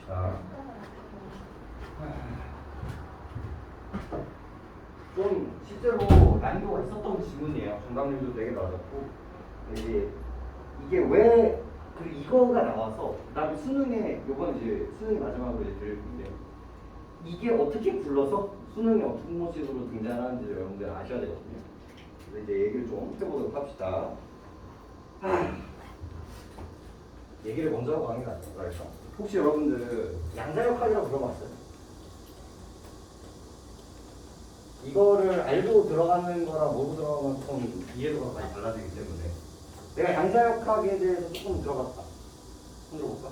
자, 좀 실제로 난이도가 있었던 지문이에요. 정답률도 되게 낮았고 이게 왜 그리고 이거가 나와서 그다음에 수능에 요번 이제 수능이 마지막으로 이제 들을 텐데 이게 어떻게 굴러서 수능에 어떤 모습으로 등장하는지 여러분들 아셔야 되거든요. 그래서 이제 얘기를 좀 해보도록 합시다. 얘기를 먼저 하고 가는 게 낫겠다. 혹시 여러분들 양자역학이라고 들어봤어요? 이거를 알고 들어가는 거랑 모르고 들어가는 건 좀 이해도가 많이 달라지기 때문에 내가 양자역학에 대해서 조금 들어봤다. 손 들어볼까?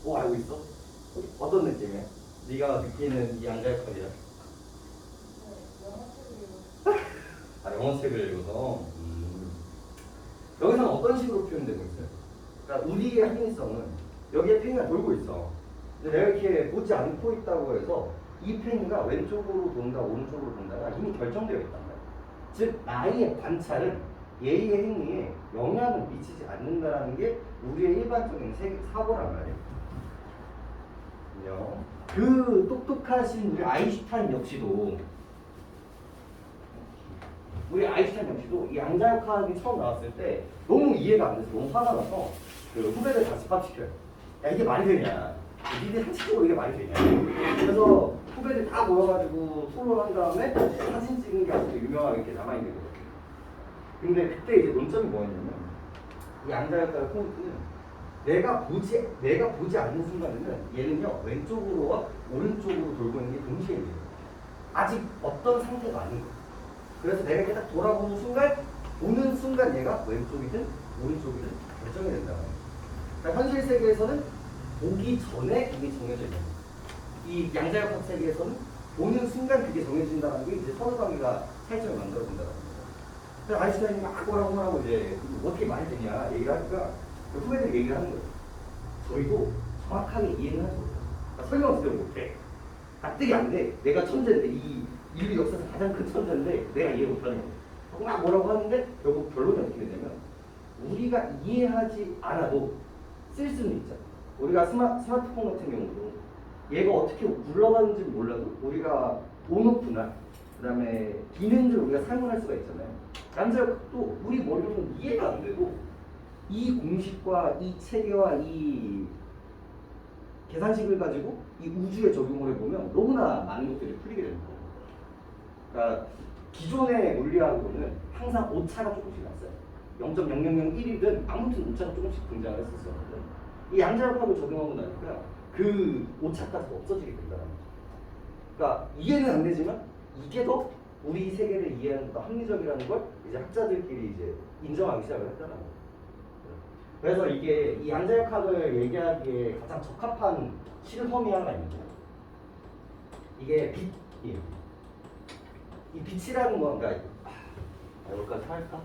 오, 알고 있어? 어떤 느낌이야? 네가 느끼는 이 양자역학이야? 아, 영어 책을 읽어서? 여기서는 어떤 식으로 표현되고 있어요? 그러니까 우리의 합리성은 여기에 팽이가 돌고 있어. 근데 내가 이렇게 보지 않고 있다고 해서 이 팽이가 왼쪽으로 돈다, 오른쪽으로 돈다가 이미 결정되어 있단 말이야. 즉, 나의 관찰은 얘의 행위에 영향을 미치지 않는다라는 게 우리의 일반적인 사고란 말이에요. 그 똑똑하신 우리 아인슈타인 역시도 이 양자역학이 처음 나왔을 때 너무 이해가 안 돼서 너무 화가 나서 그 후배들 다 집합시켜요. 야, 이게 말이 되냐? 니들 상식적으로 이게 말이 되냐? 그래서 후배들 다 모여가지고 토론한 다음에 사진 찍은 게 아주 유명하게 이렇게 남아있는 거예요. 근데 그때 이제 논점이 뭐였냐면 이 양자역학의 포인트는 내가 보지 않는 순간에는 얘는요 왼쪽으로와 오른쪽으로 돌고 있는 게 동시에 있는 거예요. 아직 어떤 상태가 아닌 거예요. 그래서 내가 이렇게 딱 돌아보는 순간 보는 순간 얘가 왼쪽이든 오른쪽이든 결정이 된다는 거예요. 그러니까 현실 세계에서는 보기 전에 이게 정해져 있는 거예요. 이 양자역학 세계에서는 보는 순간 그게 정해진다는 게 이제 서로 관계가 차이점을 만들어준다는 거예요. 그래서 아인슈타인이 막 뭐라고 하고 이제 어떻게 말이 되냐 얘기를 하니까 후배들이 얘기를 하는 거예요. 저희도 정확하게 이해는 하지 못해요. 그러니까 설명을 제대로 못해. 납득이 안 돼. 내가 천재인데 이 인류 역사에서 가장 큰 천재인데 내가 이해 못하는 거예요. 하고 막 뭐라고 하는데 결국 결론이 어떻게 되냐면 우리가 이해하지 않아도 쓸 수는 있잖아. 우리가 스마트폰 같은 경우도 얘가 어떻게 굴러가는지 몰라도 우리가 온오프나 그 다음에 기능들을 우리가 사용할 수가 있잖아요. 양자역학도 우리 머리로는 이해가 안 되고 이 공식과 이 체계와 이 계산식을 가지고 이 우주에 적용을 해보면 너무나 많은 것들이 풀리게 됩니다. 그러니까 기존의 물리학으로는 항상 오차가 조금씩 났어요. 0.0001이든 아무튼 오차가 조금씩 등장을 했었거든요. 이 양자역학을 적용하고 나니까 그 오차까지 없어지게 된다는 거죠. 그러니까 이해는 안 되지만 이게 더 우리 세계를 이해하는 더 합리적이라는 걸 이제 학자들끼리 이제 인정하기 시작을 했다는 거예요. 그래서 이게 이 양자역학을 얘기하기에 가장 적합한 실험이 하나 있는데 이게 빛이에요. 이 빛이라는 건 그러니까 여기까지 할까?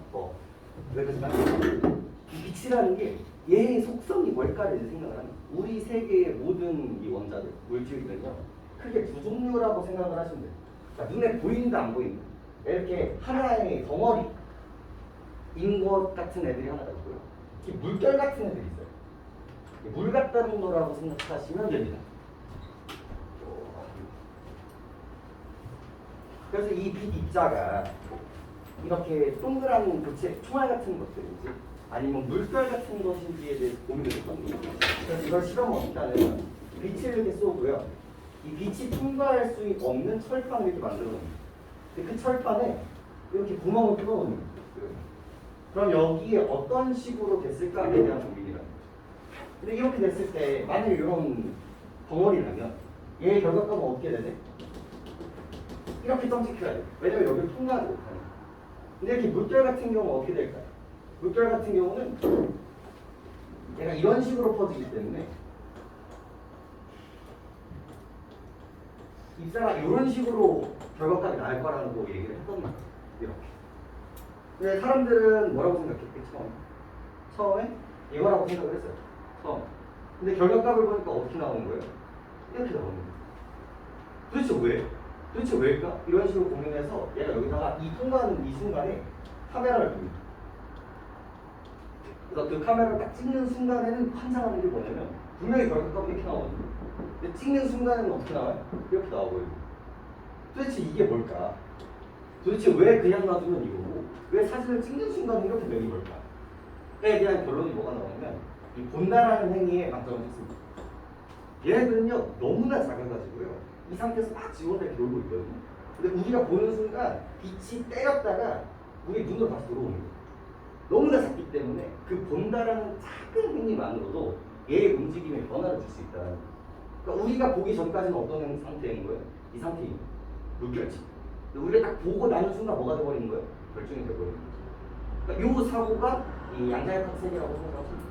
여기까지 할까? 이 빛이라는 게 얘의 속성이 뭘까를 이제 생각을 합니다. 우리 세계의 모든 이 원자들, 물질들은요 크게 두 종류라고 생각을 하시면 돼요. 그러니까 눈에 보인다 안 보인다 이렇게 하나의 덩어리인 것 같은 애들이 하나가 있고요. 물결 같은 애들이 있어요. 물 같다는 거라고 생각하시면 됩니다. 그래서 이 빛 입자가 이렇게 동그란 도체, 총알 같은 것들인지 아니면 물결 같은 것인지에 대해서 고민을 했거든요. 그래서 이걸 실험하니까는 빛을 이렇게 쏘고요. 이 빛이 통과할 수 없는 철판을 이렇게 만들어 놓습니다. 그 철판에 이렇게 구멍을 뚫어 놓는 거예요. 그럼 여기에 어떤 식으로 됐을까에 대한 고민이라는 거죠. 근데 이렇게 됐을 때 만약에 이런 덩어리라면 얘의 결과값은 어떻게 되지? 이렇게 점찍혀야 돼. 왜냐면 여기를 통과하지 못하니까. 근데 이렇게 물결 같은 경우는 어떻게 될까요? 물결 같은 경우는 얘가 이런 식으로 퍼지기 때문에 입자가 이런 식으로 결과값이 나올 거라는 거 얘기를 했던 거예요. 이렇게. 근데 사람들은 뭐라고 생각했겠지? 처음에 이거라고 생각을 했어요. 처음. 근데 결과값을 보니까 어떻게 나오는 거예요? 이렇게 나오는 거예요. 도대체 왜? 도대체 왜일까? 이런 식으로 고민해서 얘가 여기다가 이 통과하는 이 순간에 카메라를 둡니다. 그래서 그 카메라를 딱 찍는 순간에는 환상하는 게 뭐냐면 분명히 결과값이 이렇게 나오거든요. 근데 찍는 순간에는 어떻게 나와요? 이렇게 나오고요. 도대체 이게 뭘까? 도대체 왜 그냥 놔두면 이거고 왜 사진을 찍는 순간 이렇게 되는 걸까? 에 대한 결론이 뭐가 나오냐면 이 본다라는 행위에 방점을 했습니다. 얘네들은요 너무나 작아가지고요 이 상태에서 막 지원을 이렇게 놀고 있거든요. 근데 우리가 보는 순간 빛이 때렸다가 우리 눈으로 다시 들어오는 거예요. 너무나 작기 때문에 그 본다라는 작은 행위만으로도 얘의 움직임에 변화를 줄 수 있다. 그러니까 우리가 보기 전까지는 어떤 상태인 거예요? 이 상태인 거예요. 무결점. 우리가 딱 보고 나는 순간 뭐가 돼버리는 거예요? 결정이 돼버리는 거죠. 그러니까 이 사고가 이 양자역학 세계라고 생각하시면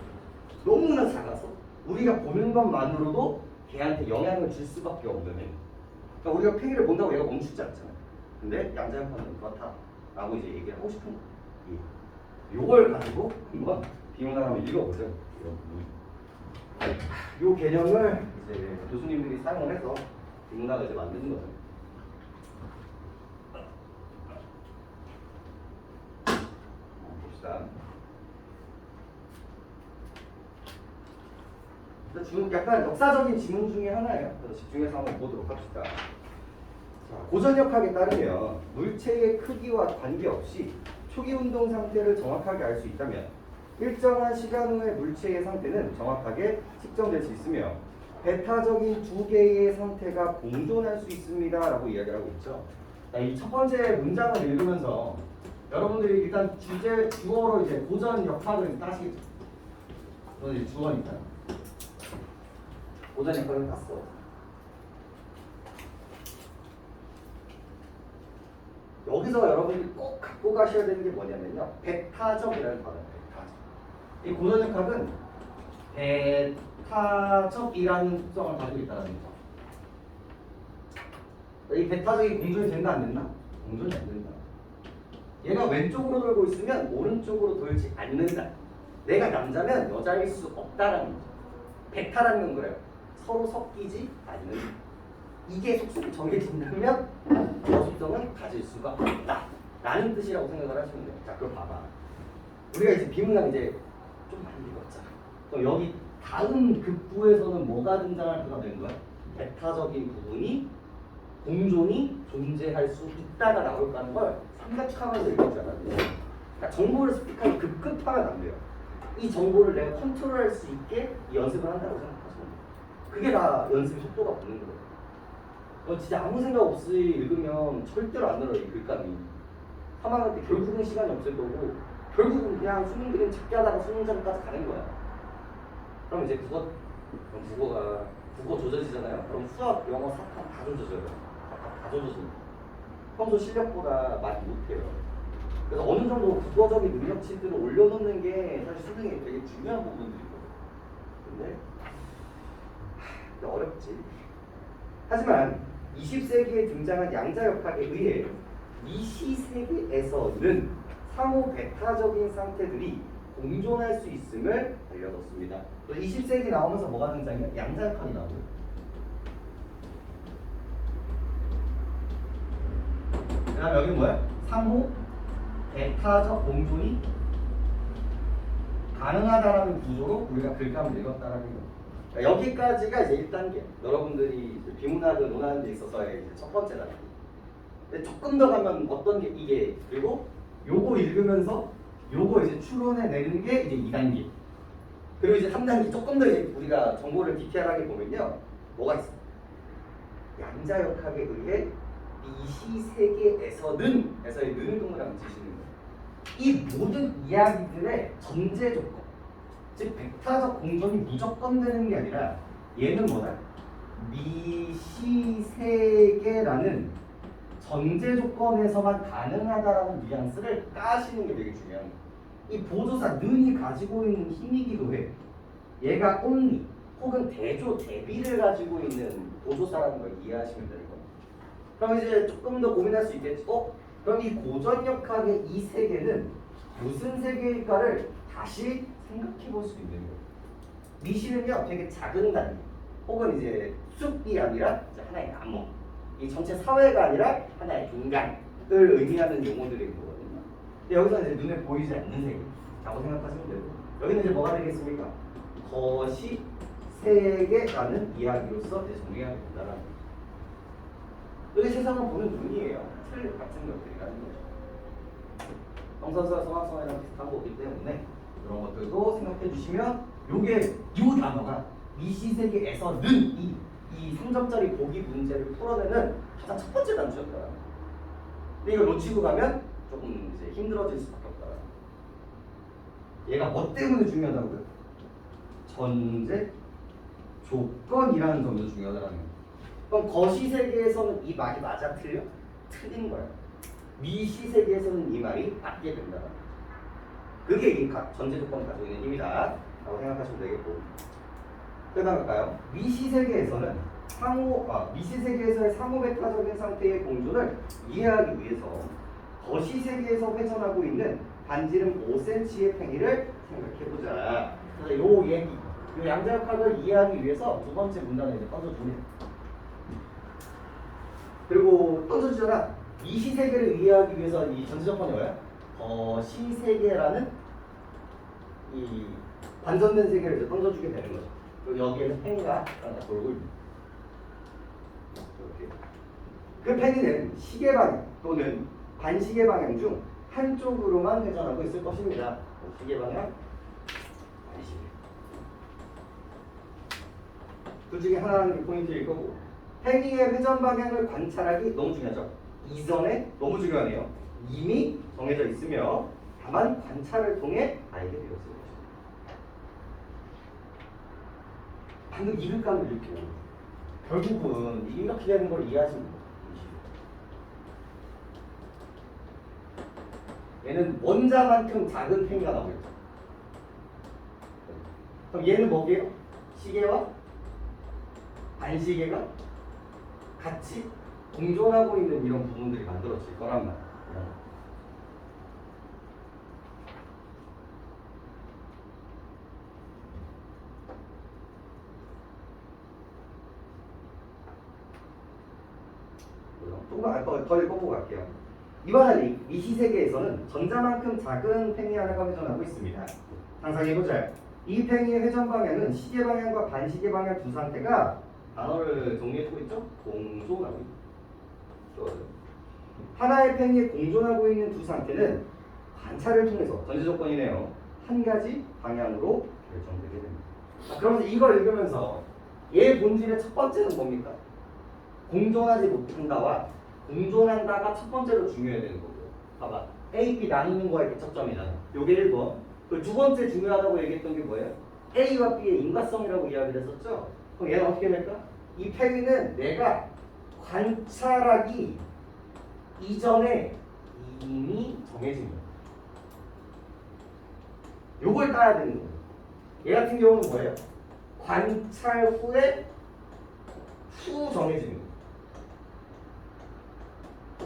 너무나 작아서 우리가 보는 것만으로도 걔한테 영향을 줄 수밖에 없는 애. 그러니까 우리가 팽이를 본다고 얘가 멈추지 않잖아요. 근데 양자역학은 그렇다라고 이제 얘기를 하고 싶은 거예요. 요걸 가지고 한번 비문학 한번 읽어보죠. 요 개념을 이제 교수님들이 사용을 해서 비문학을 이제 만드는 거죠. 봅시다. 지금 약간 역사적인 지문 중에 하나예요. 그래서 집중해서 한번 보도록 합시다. 자, 고전역학에 따르면 물체의 크기와 관계없이 초기 운동 상태를 정확하게 알 수 있다면 일정한 시간 후에 물체의 상태는 정확하게 측정될 수 있으며 배타적인 두 개의 상태가 공존할 수 있습니다 라고 이야기를 하고 있죠. 이 첫 번째 문장을 읽으면서 여러분들이 일단 주어로 이제 고전 역학을 따시겠죠. 이제 주어니까 고전 역학을 땄어. 여기서 여러분들이 꼭 갖고 가셔야 되는 게 뭐냐면요. 배타적이라는 단어예요. 배타적. 이 고전 역학은 배타적이라는 특성을 가지고 있다는 거죠. 이 배타적이 공존이 된다 안 된다? 공존이 안 된다. 얘가 왼쪽으로 돌고 있으면 오른쪽으로 돌지 않는다. 내가 남자면 여자일 수 없다라는 거죠. 배타라는 건 그래요. 서로 섞이지 않는. 이게 속속이 정해진다면 저 속성은 가질 수가 없다. 라는 뜻이라고 생각을 하시면 돼요. 자, 그럼 봐봐. 우리가 이제 비문학 이제 좀 많이 읽었잖아. 그럼 여기 다음 급부에서는 뭐가 등장할 때가 되는 거야? 배타적인 부분이 공존이 존재할 수 있다가 나올까 하는 걸 생각하면서 읽었잖아. 그러니까 정보를 습득하면 급급하면 안 돼요. 이 정보를 내가 컨트롤할 수 있게 연습을 한다고 생각하시면 돼요. 그게 다 연습 속도가 붙는 거거든요. 진짜 아무 생각 없이 읽으면 절대로 안 늘어요, 이 글감이. 3학년 때 결국은 시간이 없을 거고 결국은 그냥 수능 그림 찾게 하다가 수능장까지 가는 거야. 그럼 이제 국어 조져지잖아요. 그럼 수학, 영어, 사탐 다 조져져요. 다 조져집니다. 평소 실력보다 많이 못해요. 그래서 어느 정도 국어적인 능력치들을 올려놓는 게 사실 수능에 되게 중요한 부분들이거든요. 근데 어렵지. 하지만 20세기에 등장한 양자역학에 의해 이 시세계에서는 상호 배타적인 상태들이 공존할 수 있음을 알려줬습니다. 20세기 나오면서 뭐가 등장해요? 양자역학이 나오고요. 그 다음 여기는 뭐야? 상호 배타적 공존이 가능하다라는 구조로 우리가 글감을 읽었다라는 거. 여기까지가 이제 1단계. 여러분들이 비문학을 논하는 데 있어서의 이제 첫 번째 단계. 근데 조금 더 가면 어떤 게 이게 그리고 요거 읽으면서 요거 이제 추론해 내는 게 이제 2단계. 그리고 이제 3단계 조금 더 이제 우리가 정보를 디테일하게 보면요. 뭐가 있어? 양자역학에 의해 이 시세계에서는 에서의 는을 동그라미 치시는 거예요. 이 모든 이야기들의 전제 조건. 즉 배타적 공존이 무조건 되는 게 아니라 얘는 뭐다? 미시세계라는 전제 조건에서만 가능하다라는 뉘앙스를 까시는 게 되게 중요한 거예요. 이 보조사 는이 가지고 있는 힘이기도 해. 얘가 only 혹은 대조 대비를 가지고 있는 보조사라는 걸 이해하시면 되는 거예요. 그럼 이제 조금 더 고민할 수 있겠지. 그럼 이 고전역학의 이 세계는 무슨 세계일까를 다시 생각해 볼 수 있는 거예요. 미시는요 되게 작은 단위 혹은 이제 숲이 아니라 하나의 나무, 이 전체 사회가 아니라 하나의 인간을 의미하는 용어들인 거거든요. 근데 여기서 이제 눈에 보이지 않는 세계라고 생각하시면 되고, 여기는 이제 뭐가 되겠습니까? 것이 세계라는 이야기로서 이제 정리가 된다라는 거죠. 여기 세상을 보는 눈이에요. 틀 같은 것들이라는 거죠. 성선수와 성악성이랑 비슷한 거기 때문에 그런 것들도 생각해 주시면 요게 요 단어가 미시세계에서는 이 3점짜리 보기 문제를 풀어내는 가장 첫 번째 단추였다. 근데 이걸 놓치고 가면 조금 이제 힘들어질 수밖에 없다. 얘가 뭐 때문에 중요하다고요? 전제 조건이라는 점도 중요하다는 거예요. 그럼 거시세계에서는 이 말이 맞아 틀려? 틀린 거야. 미시세계에서는 이 말이 맞게 된다. 그게 이 전제 조건을 가지고 있는 힘이다 라고 생각하시면 되겠고, 그 다음 갈까요? 미시세계에서는 미시세계에서의 상호배타적인 상태의 공존을 이해하기 위해서 거시세계에서 회전하고 있는 반지름 5cm의 팽이를 생각해보자. 그래서 요 얘기, 요 양자역학을 이해하기 위해서 두 번째 문단을 이제 던져주네. 그리고 던져주잖아. 미시세계를 이해하기 위해서 이 전제조건이 뭐야? 거시세계라는 이 반전된 세계를 이제 던져주게 되는 거죠. 그리고 여기에는 팽이가 돌고 있는. 이렇게. 그 팽이는 시계 방향 또는 반시계 방향 중 한쪽으로만 회전하고 있을 것입니다. 시계 방향, 반시계. 둘 중에 하나는 게 포인트일 거고, 팽이의 회전 방향을 관찰하기 너무 중요하죠. 이전에 너무 중요하네요. 이미 정해져 있으며 다만 관찰을 통해 알게 되었을 것입니다. 방금 이글감을 느끼고 결국은 이렇게 되는 걸 이해하시는 거예요. 얘는 원자만큼 작은 팽이가 나오겠죠. 그럼 얘는 뭐게요? 시계와 반시계가 같이 공존하고 있는 이런 부분들이 만들어질 거란 말이에요. 조금만 더 읽어보고 갈게요. 이와 달리 미시세계에서는 전자만큼 작은 팽이 하나가 회전하고 있습니다. 상상해보자. 이 팽이의 회전 방향은 시계 방향과 반시계 방향 두 상태가 단어를 정리해주고 있죠? 공존하고 있죠. 하나의 팽이에 공존하고 있는 두 상태는 관찰을 통해서 전제 조건이네요. 한 가지 방향으로 결정되게 됩니다. 그러면서 이걸 읽으면서 얘 본질의 첫 번째는 뭡니까? 공존하지 못한다와 공존한다가 첫 번째로 중요해야 되는 거고요. 봐봐. A, B 나누는 거에 개척점이잖아. 요게 1번. 그 두 번째 중요하다고 얘기했던 게 뭐예요? A와 B의 인과성이라고 이야기를 했었죠? 그럼 얘는 어떻게 될까? 이 팽이는 내가 관찰하기 이전에 이미 정해진 거예요. 요걸 따야 되는 거예요. 얘 같은 경우는 뭐예요? 관찰 후에 후 정해지는 거예요.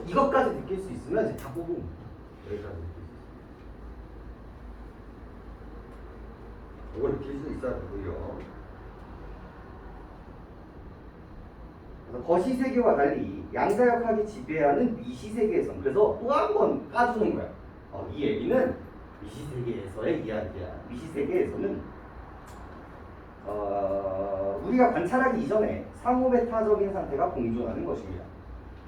이것까지 느낄 수 있으면 이제 다 보고 여기까지 느낄 수 있어요. 이걸 느낄 수 있어야 되고요. 그래서 거시세계와 달리 양자역학이 지배하는 미시세계에선 그래서 또 한 번 까주는 거야. 이 얘기는 미시세계에서의 이야기야. 미시세계에서는 우리가 관찰하기 이전에 상호배타적인 상태가 공존하는 것입니다.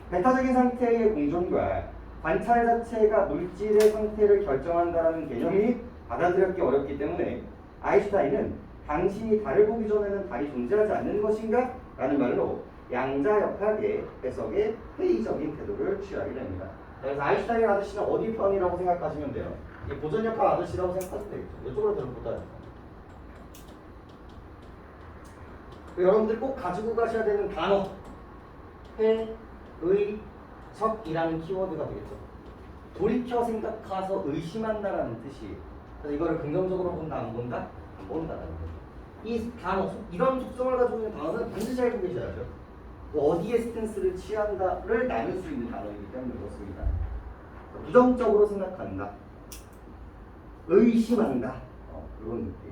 배타적인 상태의 공존과 관찰 자체가 물질의 상태를 결정한다는 개념이 받아들였기 어렵기 때문에 아인슈타인은 당신이 달을 보기 전에는 달이 존재하지 않는 것인가? 라는 말로 양자역학의 해석에 회의적인 태도를 취하게 됩니다. 그래서 아인슈타인 아저씨는 어디 편이라고 생각하시면 돼요? 고전역학 아저씨라고 생각하시면 되겠죠. 이쪽으로 들어보다. 여러분들 꼭 가지고 가셔야 되는 단어 의적이라는 키워드가 되겠죠. 돌이켜 생각해서 의심한다라는 뜻이에요. 그래서 이거를 긍정적으로 본다, 안 본다? 안 본다라는 거죠. 이 단어, 이런 특성을 가지고 있는 단어는 반드시 알고 계셔야죠. 어디에 스탠스를 취한다를 나눌 수 있는 단어이기 때문에 그렇습니다. 부정적으로 생각한다, 의심한다, 이런 느낌.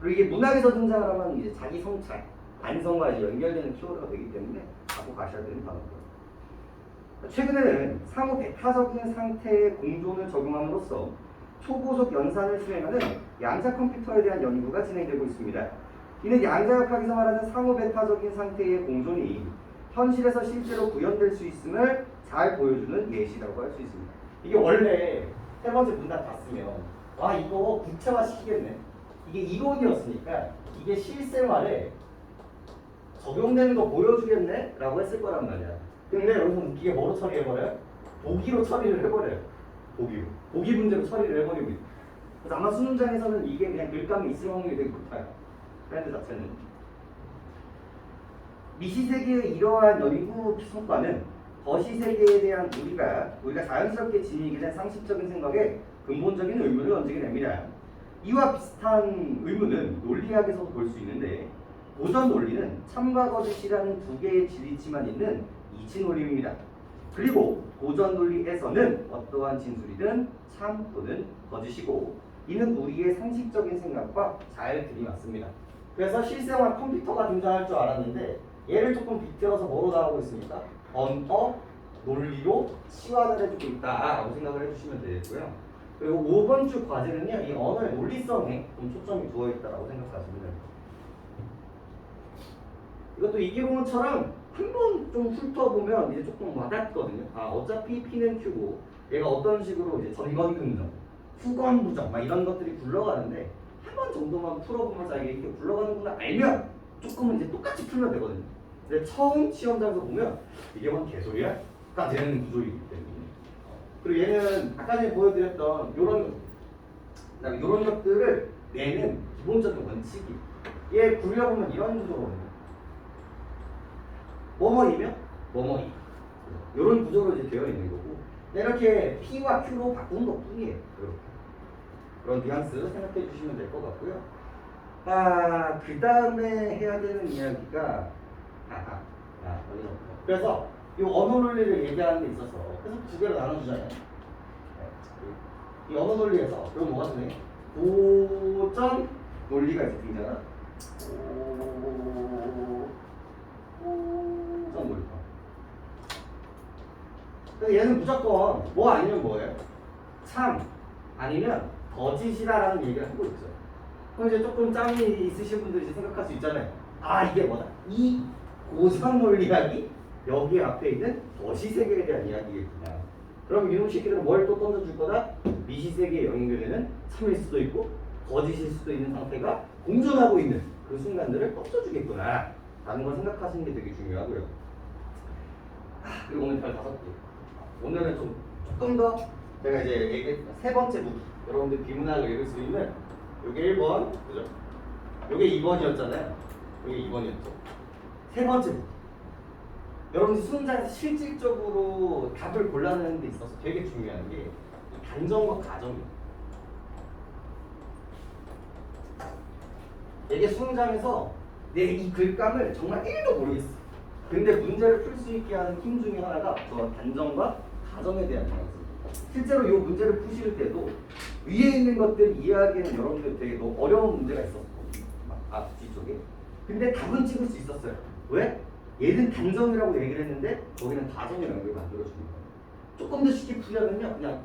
그리고 이게 문학에서 등장을 하면 이제 자기 성찰, 반성과 이제 연결되는 키워드가 되기 때문에 갖고 가셔야 되는 단어입니다. 최근에는 상호 배타적인 상태의 공존을 적용함으로써 초고속 연산을 수행하는 양자 컴퓨터에 대한 연구가 진행되고 있습니다. 이는 양자역학에서 말하는 상호 배타적인 상태의 공존이 현실에서 실제로 구현될 수 있음을 잘 보여주는 예시라고 할 수 있습니다. 이게 원래 세 번째 문단 봤으면 이거 구체화 시키겠네. 이게 이론이었으니까 이게 실생활에 적용되는 거 보여주겠네? 라고 했을 거란 말이야. 근데 여기서 웃기게 뭐로 처리해버려요? 보기로 처리를 해버려요. 보기로. 보기 문제로 처리를 해버리고 있어요. 그래서 아마 수능장에서는 이게 그냥 글감이 있을 확률이 되게 높아요. 트렌드 자체는. 미시세계의 이러한 연구 성과는 거시세계에 대한 우리가 자연스럽게 지니게 된 상식적인 생각에 근본적인 의문을 던지게 됩니다. 이와 비슷한 의문은 논리학에서도 볼 수 있는데 고전 논리는 참과 거짓이라는 두 개의 진리치만 있는 이치 논리입니다. 그리고 고전 논리에서는 어떠한 진술이든 참 또는 거짓이고 이는 우리의 상식적인 생각과 잘 들이맞습니다. 그래서 실생활 컴퓨터가 등장할 줄 알았는데 얘를 조금 빗대어서 뭐로 나오고 있습니까? 언어 논리로 치환을 해주고 있다라고 생각을 해주시면 되겠고요. 그리고 5번 주 과제는요, 이 언어의 논리성에 좀 초점이 두어 있다라고 생각하시면 됩니다. 이것도 이기론처럼 한 번 좀 훑어보면 이제 조금 와닿거든요. 어차피 P는 Q고 얘가 어떤 식으로 이제 전건근정, 후건부정 막 이런 것들이 굴러가는데 한 번 정도만 풀어보면서 이게 이렇게 굴러가는구나 알면 조금은 이제 똑같이 풀면 되거든요. 근데 처음 시험장에서 보면 이게 뭔 개소리야? 가 되는 구조이기 때문에. 그리고 얘는 아까 전에 보여드렸던 이런 것들을 내는 기본적인 원칙이 얘 굴려보면 이런 구조거든요. 뭐뭐이면 뭐뭐이 이런 구조로 이제 되어 있는 거고 이렇게 P와 Q로 바꾸는 것뿐이에요. 그런 뉘앙스 생각해 주시면 될 것 같고요. 그 다음에 해야 되는 이야기가 그래서 이 언어 논리를 얘기하는 데 있어서 그래서 두 개로 나눠주잖아요. 이 언어 논리에서 그럼 뭐가 되네? 고전 논리가 이제 등장하나? 고전 논리. 근데 얘는 무조건 뭐 아니면 뭐예요? 참 아니면 거짓이다라는 얘기를 하고 있죠. 그럼 이제 조금 짬이 있으신 분들이 이제 생각할 수 있잖아요. 이게 뭐다? 이 고전 논리학이 여기 앞에 있는 거시세계에 대한 이야기겠구나. 그럼 이놈 새끼들은 뭘 또 던져줄 거다? 미시세계에 연결되는 참일 수도 있고 거짓일 수도 있는 상태가 공존하고 있는 그 순간들을 던져주겠구나 라는 걸 생각하시는 게 되게 중요하고요. 그리고 오늘 별 5개. 오늘은 조금 더 제가 이제 얘기했던 세 번째 무기, 여러분들 비문학을 읽을 수 있는 요게 1번, 그죠? 요게 2번이었잖아요. 요게 2번이었죠. 세 번째 무기. 여러분들 수능장에서 실질적으로 답을 골라내는 데 있어서 되게 중요한 게 이 단정과 가정이에요. 이게 수능장에서 내 이 글감을 정말 1도 모르겠어. 근데 문제를 풀 수 있게 하는 힘 중에 하나가 저 단정과 가정에 대한 방식입니다. 실제로 이 문제를 푸실 때도 위에 있는 것들 이해하기에는 여러분들 되게 너무 어려운 문제가 있었고 뒤쪽에. 근데 답은 찍을 수 있었어요. 왜? 얘는 단정이라고 얘기를 했는데 거기는 가정이라는 걸 만들어주는 거예요. 조금 더 쉽게 풀려면요, 그냥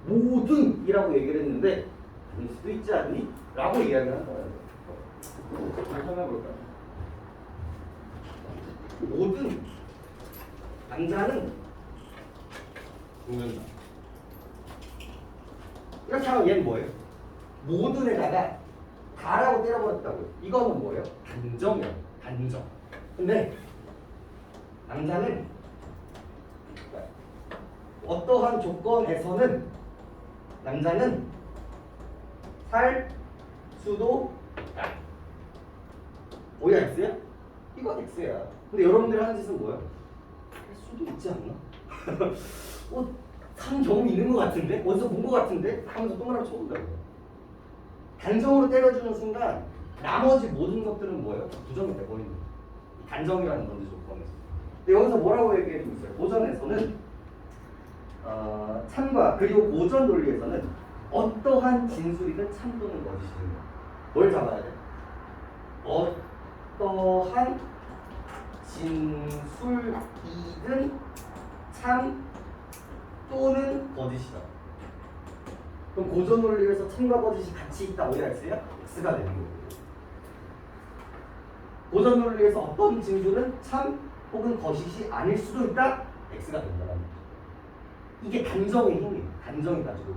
모든이라고 얘기를 했는데 아닐 수도 있지 않니? 라고 이야기를 한 거예요. 잘 설명해볼까요? 모든 남자는 동명사. 이렇게 하면 얘는 뭐예요? 모든에다가 다라고 때려버렸다고요. 이거는 뭐예요? 단정이에요. 단정. 근데 남자는 어떠한 조건에서는 남자는 살 수도 있다. 뭐야 X야? 이건 X야. 근데 여러분들이 하는 짓은 뭐야? 할 수도 있지 않나? 산 경험이 있는 것 같은데? 어디서 본 것 같은데? 하면서 동그라미 쳐본다고요. 단정으로 때려주는 순간 나머지 모든 것들은 뭐예요? 부정이 돼버리는 거예요. 단정이라는 건지 조건에서. 근데 여기서 뭐라고 얘기해주고 있어요? 고전에서는 참과 그리고 고전 논리에서는 어떠한 진술이든 참 또는 거짓이든 뭘 잡아야 돼? 어떠한 진술이든 참 또는 거짓이다. 그럼 보존 논리에서 참과 거짓이 같이 있다. 어디가 X야? X가 되는 거예요. 보존 논리에서 어떤 징조는 참 혹은 거짓이 아닐 수도 있다. X가 된다는 거죠. 이게 단정의 힘이에요. 단정이 가지고.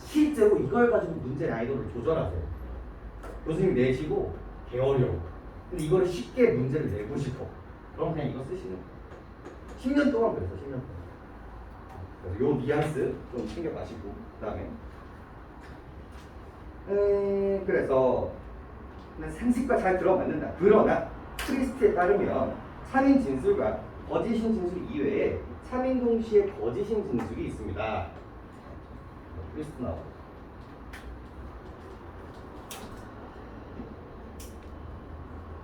실제로 이걸 가지고 문제 난이도를 조절하세요. 교수님 내시고 개어려워. 근데 이거를 쉽게 문제를 내고 싶어. 그럼 그냥 이거 쓰시는 거예요. 10년 동안 그랬어. 10년 동안. 그래서 요 뉘앙스 좀 신경 마시고 그다음에 그래서 상식과 잘 들어맞는다. 그러나 크리스트에 따르면 참인 진술과 거짓인 진술 이외에 참인 동시에 거짓인 진술이 있습니다. 크리스트 나오고.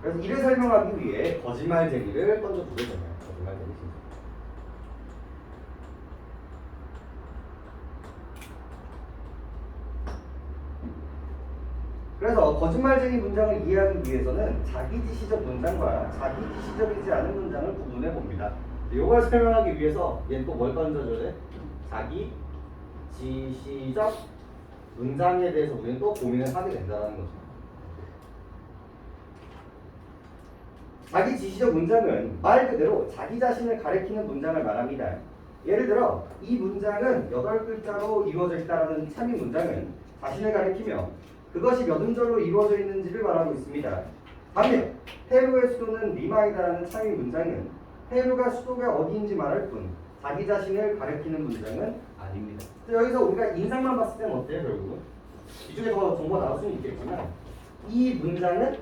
그래서 이를 설명하기 위해 거짓말쟁이를 던져주겠잖아요. 거짓말쟁이 진술. 그래서 거짓말쟁이 문장을 이해하기 위해서는 자기지시적 문장과 자기지시적이지 않은 문장을 구분해 봅니다. 이걸 설명하기 위해서 얘는 또 뭘 던져줘야 돼? 자기지시적 문장에 대해서 우리는 또 고민을 하게 된다는 거죠. 자기지시적 문장은 말 그대로 자기 자신을 가리키는 문장을 말합니다. 예를 들어 이 문장은 8글자로 이루어져 있다라는 참인 문장은 자신을 가리키며 그것이 몇 음절로 이루어져 있는지를 말하고 있습니다. 반면 페루의 수도는 리마이다라는 참인 문장은 페루가 수도가 어디인지 말할 뿐 자기 자신을 가리키는 문장은 아닙니다. 여기서 우리가 인상만 봤을 때는 어때요? 결국은 이 중에 더 정보가 나올 수는 있겠지만 이 문장은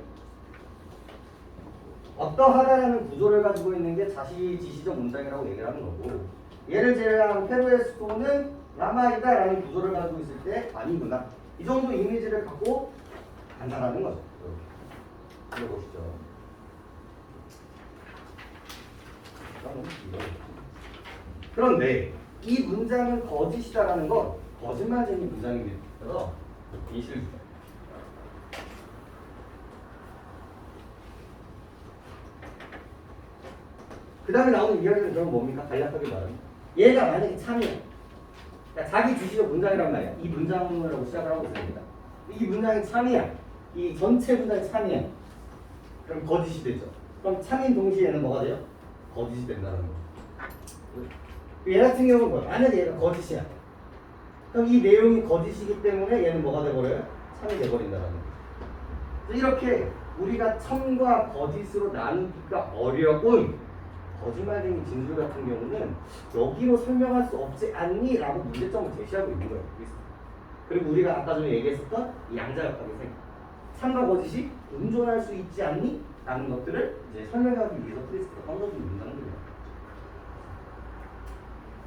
어떠하다라는 구조를 가지고 있는 게 자기지시적 문장이라고 얘기를 하는 거고, 예를 제외한 페루의 수도는 라마이다라는 구조를 가지고 있을 때 아니구나, 이 정도 이미지를 갖고 간다라는 거죠. 이렇게 보시죠. 그런데 이 문장은 거짓이다라는 건 거짓말쟁이 문장입니다. 그래서 이실 그 다음에 나오는 이야기는 그럼 뭡니까? 간략하게 말하면 얘가 만약에 참이야. 그러니까 자기 주시적 문장이란 말이야. 이 문장으로 시작을 하고 있습니다. 이 문장이 참이야. 이 전체 문장이 참이야. 그럼 거짓이 되죠. 그럼 참인 동시에는 뭐가 돼요? 거짓이 된다는 거. 얘 같은 경우는 뭐야? 만약에 얘가 거짓이야. 그럼 이 내용이 거짓이기 때문에 얘는 뭐가 돼버려요? 참이 돼버린다는 거. 이렇게 우리가 참과 거짓으로 나누기가 어려운 거짓말쟁이 진술 같은 경우는 여기로 설명할 수 없지 않니? 라고 문제점을 제시하고 있는 거예요. 그리고 우리가 아까 전에 얘기했었던 이 양자역학의 생 참과 거짓이 공존할 수 있지 않니? 라는 것들을 이제 설명하기 위해서 크리스트가 던져준 문장들이에요.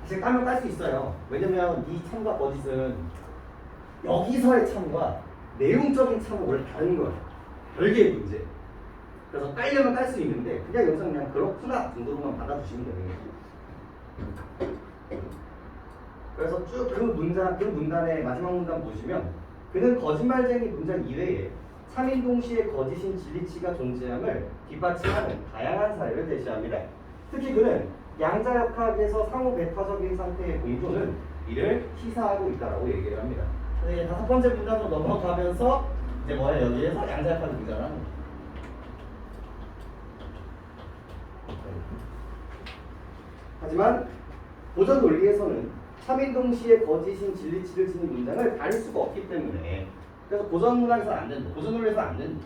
사실 까면 깔 수 있어요. 왜냐면 이 참과 거짓은 여기서의 참과 내용적인 참은 원래 다른 거예요. 별개의 문제. 그래서 깔려면 깔 수 있는데 그냥 여기서 그냥 그렇구나 정도로만 받아주시면 되는 거예요. 그래서 쭉 그 문단의 마지막 문단 보시면 그는 거짓말쟁이 문장 이외에 참인 동시에 거짓인 진리치가 존재함을 뒷받침하는 다양한 사례를 제시합니다. 특히 그는 양자역학에서 상호 배타적인 상태의 공존은 이를 시사하고 있다라고 얘기를 합니다. 네, 5번째 문단으로 넘어가면서 이제 뭐야 여기에서 양자역학을 등장하는 거죠. 하지만 보전 논리에서는 참인 동시에 거짓인 진리치를 지닌 문장을 다룰 수가 없기 때문에 그래서 보전 문학에서는 안 된다. 보전 논리에서는 안 된다.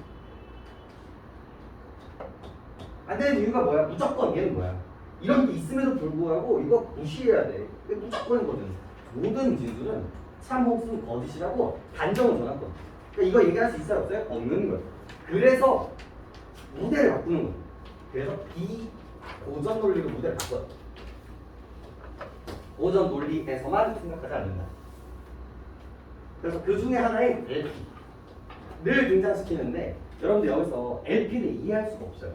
안 되는 이유가 뭐야? 무조건 얘는 뭐야? 이런 게 있음에도 불구하고 이거 무시해야 돼. 이게 무조건이거든. 모든 진술은 참 혹은 거짓이라고 단정을 정했거든. 그러니까 이거 얘기할 수 있어요? 없어요? 없는 거예요. 그래서 무대를 바꾸는 거예요. 그래서 비보전 논리로 무대를 바꿔요. 보전 논리에서만 생각하지 않는다. 그래서 그 중에 하나인 LP를 등장시키는데 여러분들 여기서 LP를 이해할 수가 없어요.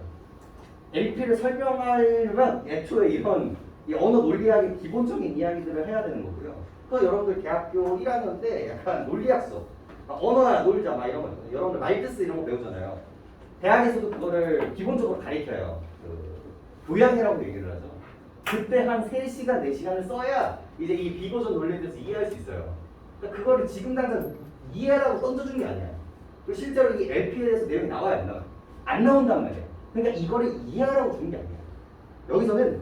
LP를 설명하려면 애초에 이런 이 언어 논리학의 기본적인 이야기들을 해야 되는 거고요. 그 여러분들 대학교 1학년 때 약간 논리학 수업, 언어나 놀자 막 이런 거 있거든요. 여러분들 말뜻스 이런 거 배우잖아요. 대학에서도 그거를 기본적으로 가르쳐요. 그 교양이라고 얘기를 하죠. 그때 한 3시간, 4시간을 써야 이제 이 비고전 논리에 대해서 이해할 수 있어요. 그러니까 그거를 지금 당장 이해하라고 던져주는 게 아니야. 그리고 실제로 이 LP에 대해서 내용이 나와야 안 나와. 안 나온단 말이야. 그러니까 이거를 이해하라고 주는 게 아니야. 여기서는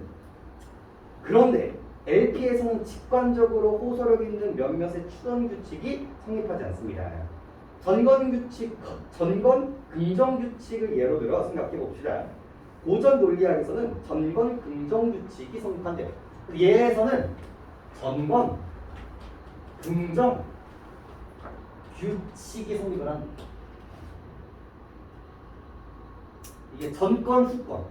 그런데 LP에서는 직관적으로 호소력 있는 몇몇의 추론 규칙이 성립하지 않습니다. 전건 긍정 규칙을 예로 들어 생각해 봅시다. 고전 논리학에서는 전건 긍정 규칙이 성립한대요. 얘에서는 전건 긍정 규칙이 성립을 합니다. 이게 전건, 후건,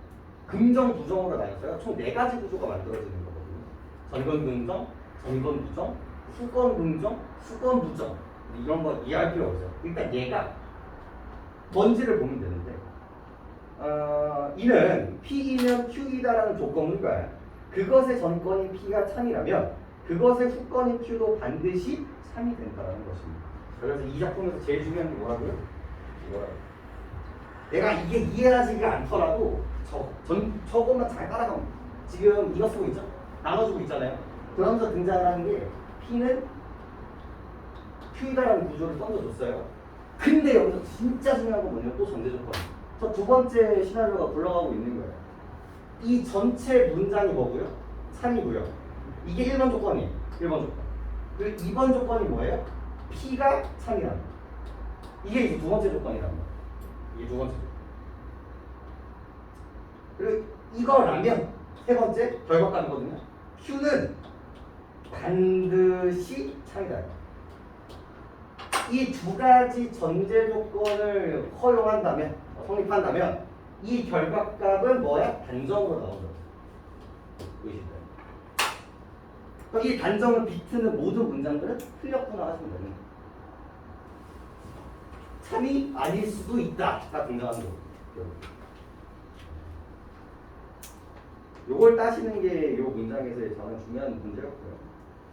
긍정, 부정으로 나뉘어서요. 총 4가지 구조가 만들어지는 거거든요. 전건 긍정, 전건 부정, 후건 긍정, 후건 부정. 이런 거 이해할 필요 없어요. 일단 얘가 뭔지를 보면 되는데 이는 P이면 Q이다라는 조건문과 그것의 전건인 P가 참이라면 그것의 후건인 Q도 반드시 참이 된다는 것입니다. 그래서 이 작품에서 제일 중요한 게 뭐라고요? 이거라고. 내가 이게 이해하지가 않더라도 저것만 잘 따라가면 지금 이거 쓰고 있죠? 나눠주고 있잖아요. 그러면서 등장하는 게 P는 Q이다라는 구조를 던져줬어요. 근데 여기서 진짜 중요한 건 뭐냐면 또 전제 조건. 저 두 번째 시나리오가 굴러가고 있는 거예요. 이 전체 문장이 뭐고요? 참이고요. 이게 1번 조건이에요. 1번 조건. 그리고 2번 조건이 뭐예요? P가 참이라는 거. 이게 이제 두 번째 조건이라는 거. 이게 두 번째 조건. 그리고 이거라면 세 번째 결과값이거든요. Q는 반드시 참이다. 이 두 가지 전제 조건을 허용한다면, 성립한다면 이 결과값은 뭐야? 단정으로 나온다. 보이시나요? 그럼 이 단정을 비트는 모든 문장들은 틀렸구나 하시면 됩니다. 참이 아닐 수도 있다가 등장하는 거예요. 요걸 따시는 게 요 문장에서의 저는 중요한 문제였고요.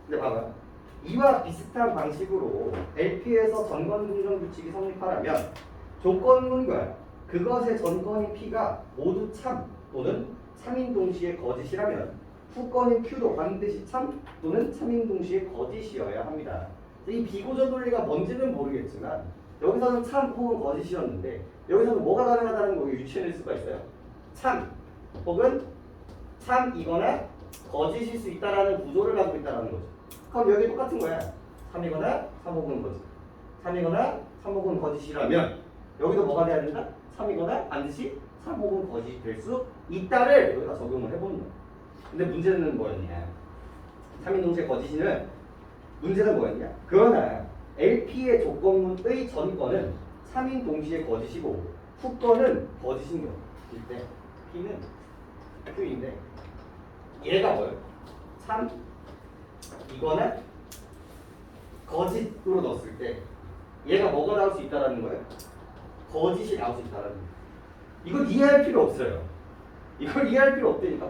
근데 봐봐요. 이와 비슷한 방식으로 LP에서 전건 긍정 규칙이 성립하려면 조건문과 그것의 전건인 P가 모두 참 또는 참인 동시에 거짓이라면 후건인 Q도 반드시 참 또는 참인 동시에 거짓이어야 합니다. 이 비고전 논리가 뭔지는 모르겠지만 여기서는 참 혹은 거짓이었는데 여기서는 뭐가 가능하다는 거 유추해낼 수가 있어요. 참 혹은 참이거나 거짓일 수 있다라는 구조를 가지고 있다는 거죠. 그럼 여기 똑같은 거야. 3이거나 3 혹은 거짓. 3이거나 3 혹은 거짓이라면 여기도 뭐가 돼야 된다? 3이거나 반드시 3 혹은 거짓이 될 수 있다를 여기다 적용을 해보는 거야. 근데 문제는 뭐였냐? 3인 동시에 거짓이는 문제는 뭐였냐? 그러나 LP의 조건문의 전건은 3인 동시에 거짓이고 후건은 거짓인 거일 때 P는 Q인데 얘가 뭐예요? 참 이거나 거짓으로 넣었을 때 얘가 뭐가 나올 수 있다라는 거예요? 거짓이 나올 수 있다라는 거예요. 이걸 이해할 필요 없어요. 이걸 이해할 필요 없다니까.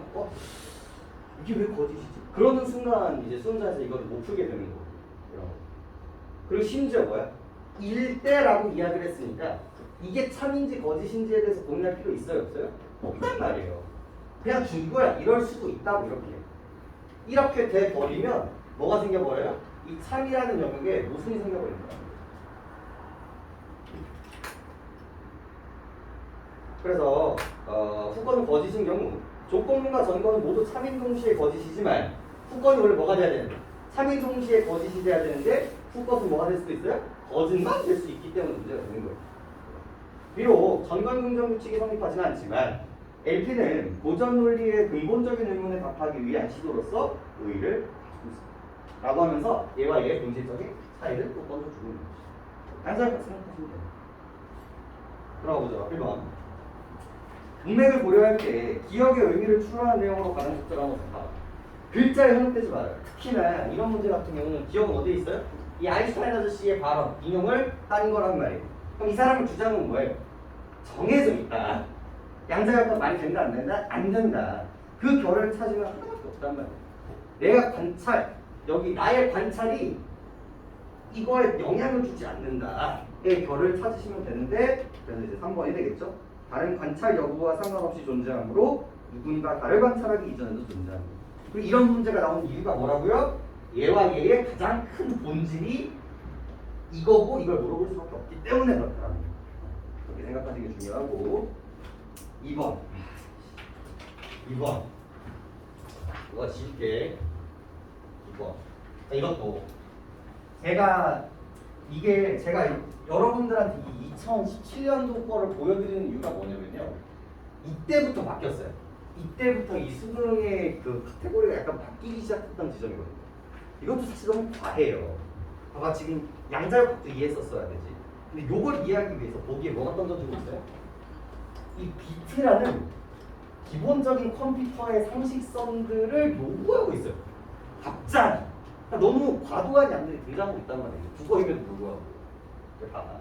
이게 왜 거짓이지? 그러는 순간 이제 수험자에서 이걸 못 풀게 되는 거예요. 그리고 심지어 뭐야? 일대라고 이야기를 했으니까 이게 참인지 거짓인지에 대해서 고민할 필요 있어요? 없어요? 없단 말이에요. 그냥 준 거야. 이럴 수도 있다고 이렇게 돼버리면 뭐가 생겨버려요? 이 참이라는 영역에 모순이 생겨버리는 거야. 그래서 후건은 거짓인 경우 조건문과 전건은 모두 참인 동시에 거짓이지만 후건이 원래 뭐가 돼야 되는데? 참인 동시에 거짓이 돼야 되는데 후건은 뭐가 될 수도 있어요? 거짓만 될 수 있기 때문에 문제가 되는 거예요. 비록 전건 긍정 규칙이 성립하지는 않지만 LP는 고전 논리의 근본적인 의문에 답하기 위한 시도로서 의의를 가지고 있습니다. 라고 하면서 얘와 얘의 본질적인 차이를 또 던져주는 거죠. 간단하게 생각하시면 돼요. 들어가 보죠. 1번. 문맥을 고려할 때 기억의 의미를 추론하는 내용으로 가는 적절한 것은 봐. 글자에 현혹되지 말아요. 특히나 이런 문제 같은 경우는 기억은 어디에 있어요? 이 아인슈타인 아저씨의 발언, 인용을 딴 거란 말이에요. 그럼 이 사람의 주장은 뭐예요? 정해져 있다. 양자역학 말이 된다 안 된다? 안 된다. 그 결을 찾으면 하나밖에 없단 말이에요. 내가 관찰, 여기 나의 관찰이 이거에 영향을 주지 않는다의 결을 찾으시면 되는데 그래서 이제 3번이 되겠죠. 다른 관찰 여부와 상관없이 존재하므로 누군가 다를 관찰하기 이전에도 존재합니다. 그리고 이런 문제가 나온 이유가 뭐라고요? 얘와 얘의 가장 큰 본질이 이거고 이걸 물어볼 수밖에 없기 때문에 그렇다는 거. 그렇게 생각하는 게 중요하고 2번 이거 쉽게 2번 이것도 제가 여러분들한테 이 2017년도 거를 보여드리는 이유가 뭐냐면요 이때부터 바뀌었어요. 이때부터 이 수능의 그 카테고리가 약간 바뀌기 시작했던 지점이거든요. 이것도 사실 너무 과해요. 봐봐 지금 양자역학도 이해했었어야 되지. 근데 요걸 이해하기 위해서 보기에 뭐가 던져지고 있어요? 이 비트라는 기본적인 컴퓨터의 상식성들을 요구하고 있어요. 갑자기 그러니까 너무 과도한 양들이 등장하고 있단 말이에요. 국어임에도 불구하고. 봐봐.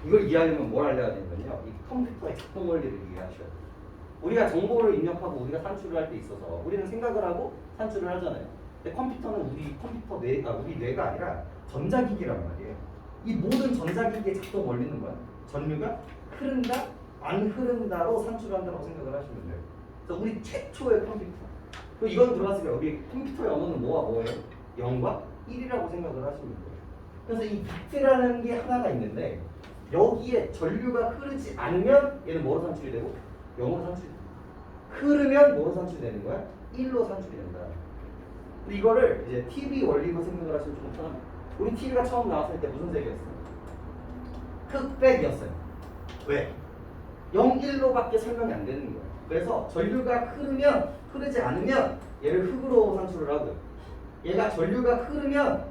이걸 이해하려면 뭘 알려야 되냐면요. 이 컴퓨터의 작동 원리를 이해하셔야 돼요. 우리가 정보를 입력하고 우리가 산출을 할 때 있어서 우리는 생각을 하고 산출을 하잖아요. 근데 컴퓨터는 우리 뇌가 아니라 전자기기란 말이에요. 이 모든 전자기기의 작동 원리는 뭐야? 전류가 흐른다, 안 흐른다로 산출한다고 생각을 하시면 돼요. 그래서 우리 최초의 컴퓨터. 그리고 이건 들어갔을 때 우리 컴퓨터의 언어는 뭐예요? 0과 1이라고 생각을 하시면 돼요. 그래서 이 비트라는 게 하나가 있는데 여기에 전류가 흐르지 않으면 얘는 뭐로 산출이 되고? 0으로 산출이 돼요. 흐르면 뭐로 산출이 되는 거야? 1로 산출이 된다. 근데 이거를 이제 TV 원리로 생각을 하시면 좀 편합니다. 우리 TV가 처음 나왔을 때 무슨 색이었어요? 흑백이었어요. 왜? 0, 1로밖에 설명이 안 되는 거예요. 그래서 전류가 흐르면 흐르지 않으면 얘를 흑으로 산출을 하고요. 얘가 전류가 흐르면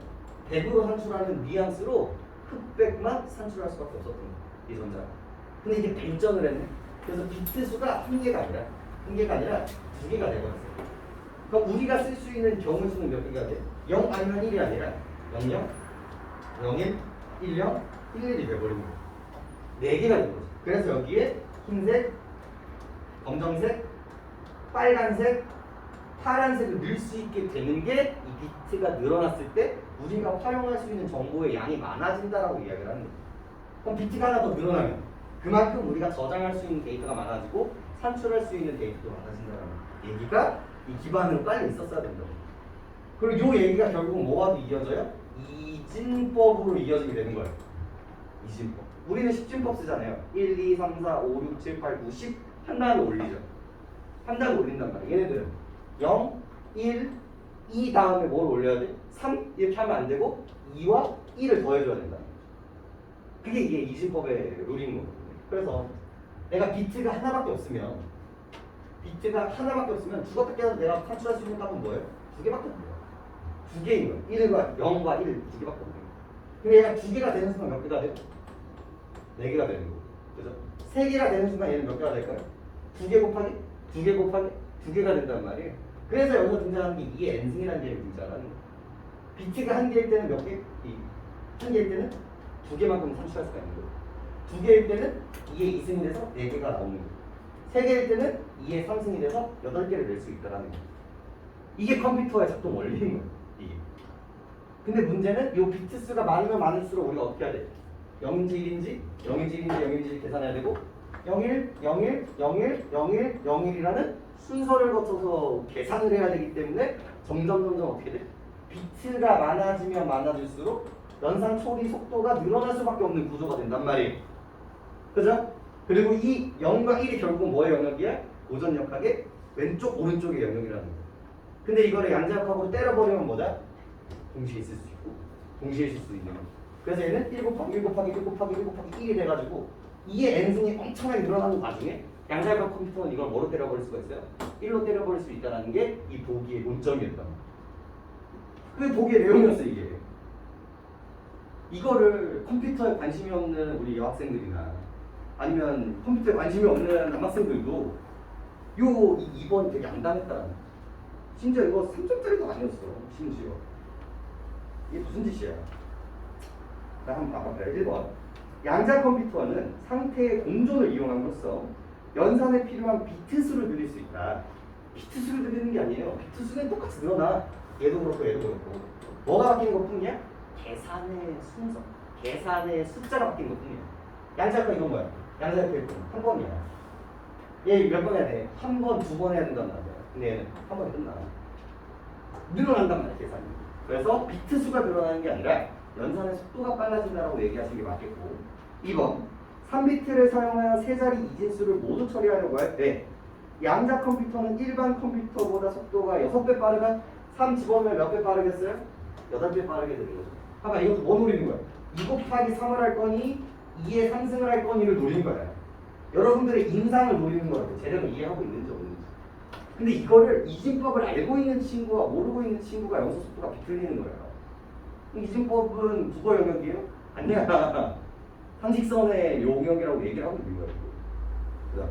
백으로 산출하는 뉘앙스로 흑백만 산출할 수밖에 없었던 거예요. 이 전자. 근데 이게 발전을 했네. 그래서 비트 수가 한 개가 아니라 두 개가 되버렸어요. 그럼 우리가 쓸 수 있는 경우 수는 몇 개가 돼? 0 아니면 1이 아니라 00, 01, 10, 11이 돼버린 거예요. 4개가 된 거죠. 그래서 여기에 흰색, 검정색, 빨간색, 파란색을 넣을 수 있게 되는 게 이 비트가 늘어났을 때 우리가 활용할 수 있는 정보의 양이 많아진다라고 이야기를 하는 거예요. 그럼 비트가 하나 더 늘어나면 그만큼 우리가 저장할 수 있는 데이터가 많아지고 산출할 수 있는 데이터도 많아진다는 얘기가 이 기반으로 깔려 있었어야 된다고. 그리고 이 얘기가 결국은 뭐와도 이어져요? 이진법으로 이어지게 되는 거예요. 이진법. 우리는 10진법 쓰잖아요. 1, 2, 3, 4, 5, 6, 7, 8, 9, 10 한 단을 올리죠. 한 단을 올린단 말이에요. 얘네들은 0, 1, 2 다음에 뭘 올려야 돼? 3 이렇게 하면 안 되고 2와 1을 더해줘야 된다. 그게 이게 이진법의 룰인 거거든요. 그래서 내가 비트가 하나밖에 없으면 죽었다 깨어서 내가 산출할 수 있는 값은 뭐예요? 두 개밖에 없어요. 두 개인 거예요. 1과 0과 1 두 개밖에 없어요. 근데 얘가 두 개가 되는 순간 몇 개가 돼요? 네 개가 되는 거고. 그죠? 세 개가 되는 순간 얘는 몇 개가 될까요? 두 개 곱하기 두 개가 된단 말이에요. 그래서 여기서 등장하는 게 2의 n승이라는 개념이 등장하는 거예요. 비트가 한 개일 때는 몇 개? 한 개일 때는 두 개만큼 산출할 수가 있는 거예요. 두 개일 때는 2의 2승이 돼서 4개가 나오는 거예요. 세 개일 때는 2의 3승이 돼서 8개를 낼 수 있다는 거예요. 이게 컴퓨터의 작동 원리인 거예요. 이게. 근데 문제는 이 비트 수가 많으면 많을수록 우리가 어떻게 해야 돼? 0인지 1인지 0인지 1인지 0인지 계산해야 되고 01, 01, 01, 01, 01이라는 순서를 거쳐서 계산을 해야 되기 때문에 점점 어떻게 돼? 비트가 많아지면 많아질수록 연산 처리 속도가 늘어날 수밖에 없는 구조가 된단 말이에요. 그죠? 그리고 이 0과 1이 결국은 뭐의 영역이야? 고전역학의 왼쪽 오른쪽의 영역이라는 거예요. 근데 이거를 양자역학으로 때려버리면 뭐다? 동시에 있을 수 있고 동시에 있을 수 있는 거예요. 그래서 얘는 1 곱하기 1 곱하기 1 곱하기 1 곱하기 1이 돼가지고 2의 n승이 엄청나게 늘어나는 와중에 양자역학 컴퓨터는 이걸 뭐로 때려버릴 수가 있어요? 1로 때려버릴 수 있다는 게 이 보기의 논점이었단 말이에요. 그게 보기의 내용이었어요. 이게. 이거를 컴퓨터에 관심이 없는 우리 여학생들이나 아니면 컴퓨터에 관심이 없는 남학생들도 요 2번이 되게 암담했다는 거예요. 심지어 이거 3점짜리도 아니었어. 심지어 이게 무슨 짓이야? 나 한번 봐볼까요? 1번 양자 컴퓨터는 상태의 공존을 이용함으로써 연산에 필요한 비트 수를 늘릴 수 있다. 비트 수를 늘리는 게 아니에요. 비트 수는 똑같이 늘어나. 얘도 그렇고 얘도 그렇고. 뭐가 바뀌는 것 뿐이야? 계산의 순서, 계산의 숫자가 바뀐 것 뿐이야. 양자역학 이건 뭐야? 양자역학 한 번이야. 얘 몇 번 해야 돼? 한 번, 두 번 해야 된단 말이야. 근데 얘는 한 번에 끝나. 늘어난단 말이야, 계산이. 그래서 비트 수가 늘어나는 게 아니라 연산의 속도가 빨라진다고 얘기하시는 게 맞겠고. 2번 3비트를 사용하여 세 자리 이진수를 모두 처리하려고 할 때 양자 컴퓨터는 일반 컴퓨터보다 속도가 6배 빠르다. 3 집어넣으면 몇 배 빠르겠어요? 8배 빠르게 되는 거죠. 봐봐, 이것도 뭐 노리는 거야? 2 곱하기 3을 할 거니 2의 상승을 할 거니를 노리는 거야. 여러분들의 인상을 노리는 거라고. 제대로 이해하고 있는지 없는지. 근데 이거를 이진법을 알고 있는 친구와 모르고 있는 친구가 영수 속도가 비틀리는 거예요. 이진법은 국어 영역이에요? 아니야. 상식선의 용역이라고 얘기를 하고 있는 거예요. 그다음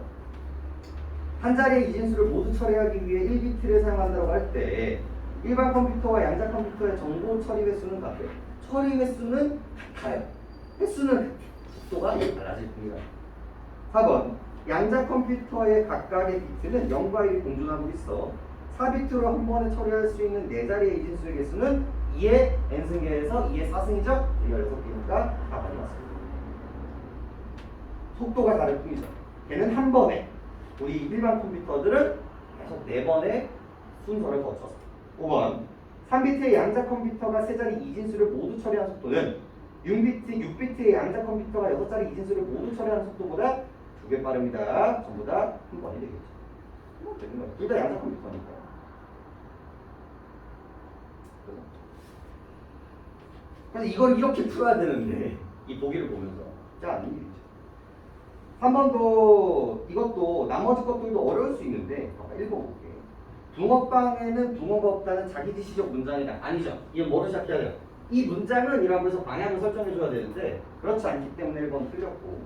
한 자리의 이진수를 모두 처리하기 위해 1비트를 사용한다고 할 때 일반 컴퓨터와 양자 컴퓨터의 정보 처리 횟수는 같아요. 처리 횟수는 같아요. 횟수는 속도가 달라질 뿐이다. 4번 양자 컴퓨터의 각각의 비트는 0과 1이 공존하고 있어 4비트로 한 번에 처리할 수 있는 4자리의 이진수의 개수는 2의 n승계에서 2의 4승이죠? 16개니까 4번이 맞습니다. 속도가 다를 뿐이죠. 걔는 한 번에, 우리 일반 컴퓨터들은 계속 4번의 순서를 거쳐서. 5번 3비트의 양자 컴퓨터가 3자리 이진수를 모두 처리한 속도는 6비트의 양자 컴퓨터가 6자리 이진수를 모두 처리하는 속도보다 2배 빠릅니다. 전부 다 한 번이 되겠죠. 뭐 되는 거예요. 둘 다 양자 컴퓨터니까. 그래서 이걸 이렇게 풀어야 되는데 이 보기를 보면서 자, 아닌 일이죠. 3번도 이것도 나머지 것들도 어려울 수 있는데 읽어볼게. 붕어빵에는 붕어가 없다는 자기지시적 문장이다. 아니죠. 이게 뭐를 시작해야 돼요? 이 문장은 이라고 해서 방향을 설정해줘야 되는데 그렇지 않기 때문에 1번 틀렸고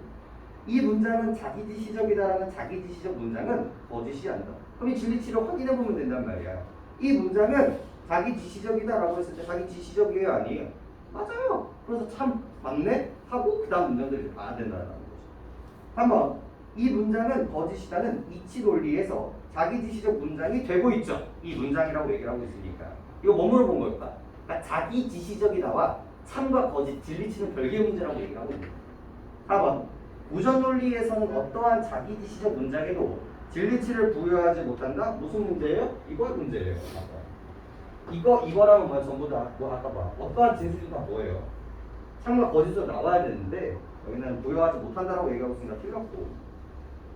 이 문장은 자기지시적이다라는 자기지시적 문장은 거짓이 아니다. 그럼 이 진리치를 확인해보면 된단 말이야. 이 문장은 자기지시적이다라고 했을 때 자기지시적이에요? 아니에요? 맞아요. 그래서 참 맞네? 하고 그 다음 문장들을 봐야 된다는 거죠. 한번 이 문장은 거짓이다는 이치 논리에서 자기지시적 문장이 되고 있죠. 이 문장이라고 얘기를 하고 있으니까. 이거 뭐 물어본 걸까? 그러니까 자기지시적이다와 참과 거짓, 진리치는 별개의 문제라고 얘기를 하고 있습니다. 4번 우전 논리에서는 어떠한 자기지시적 문장에도 진리치를 부여하지 못한다? 무슨 문제예요? 이거 문제예요. 이거라면 뭐야? 전부 다 뭐 아까 봐. 어떠한 진술이 다 뭐예요? 참과 거짓으로 나와야 되는데 여기는 부여하지 못한다라고 얘기하고 있으니까 틀렸고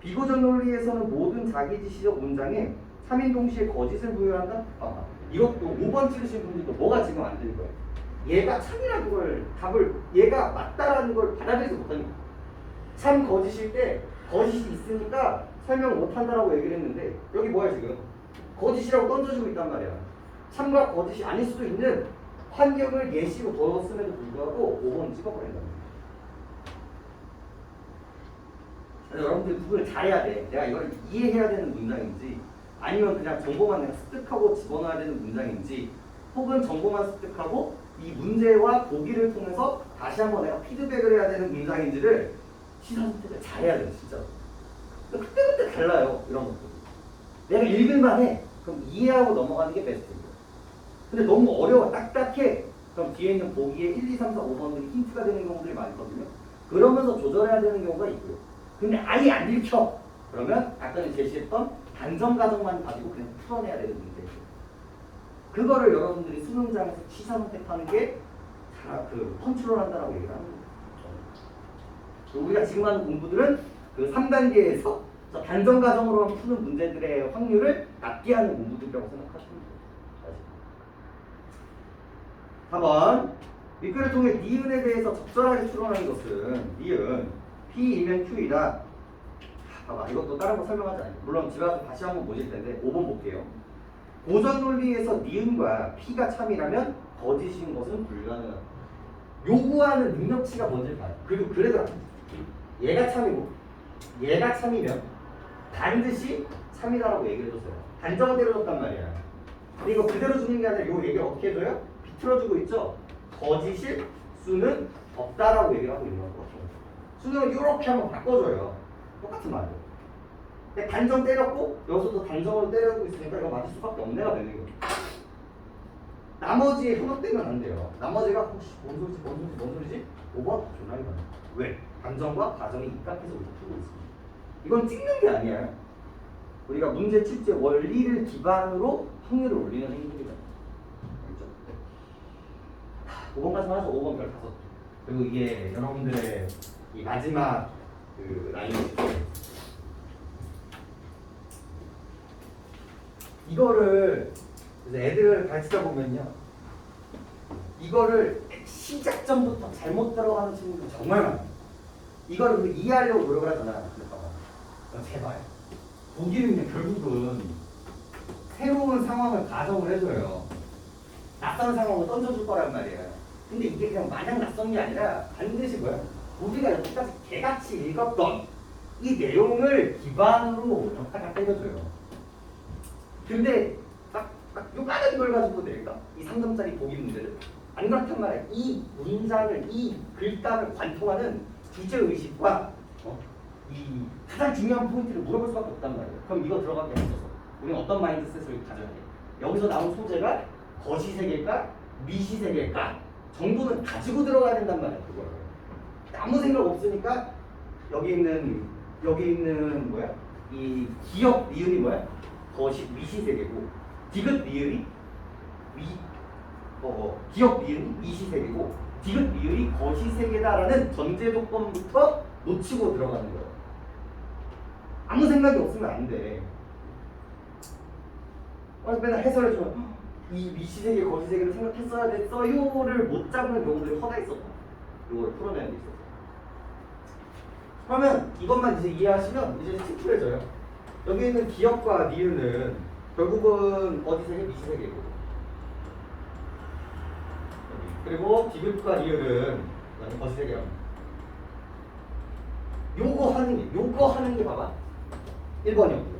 비고전 논리에서는 모든 자기지시적 문장에 3인 동시에 거짓을 부여한다? 이것도 5번 찍으신 분들도 뭐가 지금 안 되는 거예요? 얘가 참이라는 걸 답을 얘가 맞다라는 걸 받아들이지 못하니까 참 거짓일 때 거짓이 있으니까 설명 못한다라고 얘기를 했는데 여기 뭐야 지금? 거짓이라고 던져주고 있단 말이야. 참과 거짓이 아닐 수도 있는 환경을 예시로 덜었음에도 불구하고 5번 찍어버린다. 여러분들 구분을 잘해야 돼. 내가 이걸 이해해야 되는 문장인지 아니면 그냥 정보만 내가 습득하고 집어넣어야 되는 문장인지 혹은 정보만 습득하고 이 문제와 보기를 통해서 다시 한번 내가 피드백을 해야 되는 문장인지를 시사 선택을 잘해야 돼. 진짜. 그때그때 달라요. 이런 것들. 내가 읽을만 해. 그럼 이해하고 넘어가는 게 베스트예요. 근데 너무 어려워. 딱딱해. 그럼 뒤에 있는 보기에 1, 2, 3, 4, 5번들이 힌트가 되는 경우들이 많거든요. 그러면서 조절해야 되는 경우가 있고요. 근데 아예 안 읽혀. 그러면 아까 제시했던 단정 가정만 가지고 그냥 풀어내야 되는 문제예요. 그거를 여러분들이 수능장에서 시사 선택하는 게 그 컨트롤한다라고 얘기를 하는 거예요. 우리가 지금 하는 공부들은 그 3단계에서 단정 가정으로만 푸는 문제들의 확률을 낮게 하는 공부들이라고 생각하시면 돼요. 4번 밑글을 통해 니은에 대해서 적절하게 추론하는 것은 니은 P이면 Q이다. 봐봐, 이것도 다른 거 설명하지 않아요. 물론 집에 가서 다시 한번 보실 텐데 5번 볼게요. 고전 논리에서 니은과 P가 참이라면 거짓인 것은 불가능하다. 요구하는 능력치가 뭔지 봐요. 그리고 그래도 얘가 참이고 얘가 참이면 반드시 참이다라고 얘기를 해줬어요. 단정을 때려줬단 말이야. 근데 이거 그대로 주는 게 아니라 요 얘기를 어떻게 해줘요? 비틀어주고 있죠? 거짓일 수는 없다라고 얘기를 하고 있는 거죠. 수능을 이렇게 한번 바꿔줘요. 똑같은 말이에요. 근데 단정 때렸고 여기서도 단정으로 때려주고 있으니까 이거 맞을 수밖에 없는 애가 되는 거예요. 나머지에 현혹되면 안 돼요. 나머지가 혹시 뭔 소리지? 5번? 존나 이거 왜? 감정과 가정이 입각해서 우리가 풀고 있습니다. 이건 찍는 게 아니야. 우리가 문제 출제 원리를 기반으로 확률을 올리는 행동이다. 5번까지 하죠. 5번 별 5. 그리고 이게 여러분들의 이 마지막 그 라인이죠. 이거를 그래서 애들을 가르치다 보면요, 이거를 시작점부터 잘못 들어가는 친구들 정말 많아요. 이거를 그 이해하려고 노력을 하잖아요. 제발 보기는 그냥 결국은 새로운 상황을 가정을 해줘요. 낯선 상황을 던져줄 거란 말이에요. 근데 이게 그냥 마냥 낯선 게 아니라 반드시 뭐야? 우리가 여태까지 개같이 읽었던 이 내용을 기반으로 갖다가 때려줘요. 근데 딱 요까는 걸 가지고 내가 이 3점짜리 보기 문제를 안 그렇단 말이야. 이 문장을, 이 글감을 관통하는 주제의식과 이 가장 중요한 포인트를 물어볼 수밖에 없단 말이에요. 그럼 이거 들어가게 해줘서 우리는 어떤 마인드셋을 가져야 돼? 여기서 나온 소재가 거시세계일까? 미시세계일까? 정도는 가지고 들어가야 된단 말이야. 그걸 아무 생각 없으니까 여기 있는 뭐야? 이 기역 니은이 뭐야? 미시세계고 디귿 니은이 기역 니은이 미시세계고 디귿 니은이 거시세계다라는 전제 조건부터 놓치고 들어가는 거예요. 아무 생각이 없으면 안 돼. 맨날 해설해주면 이 미시세계 거시세계를 생각했어야 됐어요를 못 잡는 경우들이 허다 있었다. 이걸 풀어내는 게 있었어. 그러면 이것만 이제 이해하시면 이제 심플해져요. 여기 있는 기역과 니은은 결국은 어디세계? 미시세계고, 그리고 디귿과 니은은 거시세계라고. 요거 하는 게 봐봐. 1번이었고요.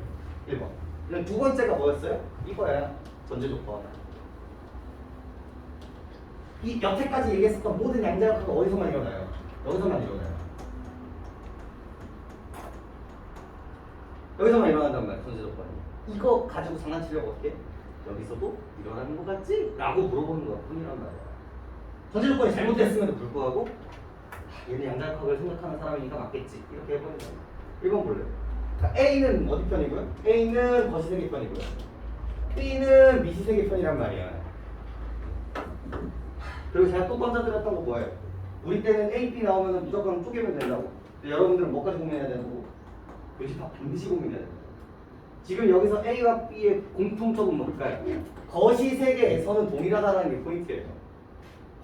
1번. 두 번째가 뭐였어요? 이거야. 전제 조건. 이 여태까지 얘기했었던 모든 양자역학은 어디서만 일어나요? 여기서만 일어나요. 여기서만 일어난단 말이야. 전제 조건이. 이거 가지고 장난치려고 어떻게? 여기서도 일어나는 것 같지? 라고 물어보는 것 뿐이란 말이야. 전제 조건이 잘못됐음에도 불구하고 얘는 양자역학을 생각하는 사람이니까 맞겠지. 이렇게 해버리는 거야. 1번 볼래? A는 어디 편이고요? A는 거시세계 편이고요. B는 미시세계 편이란 말이야. 그리고 제가 또 던져드렸던 거 뭐예요? 우리 때는 A, B 나오면 무조건 쪼개면 된다고. 여러분들은 뭐까지 고민해야 되고 교집합 반드시 고민해야 된다고. 지금 여기서 A와 B의 공통점은 뭘까요? 거시세계에서는 동일하다는 게 포인트예요.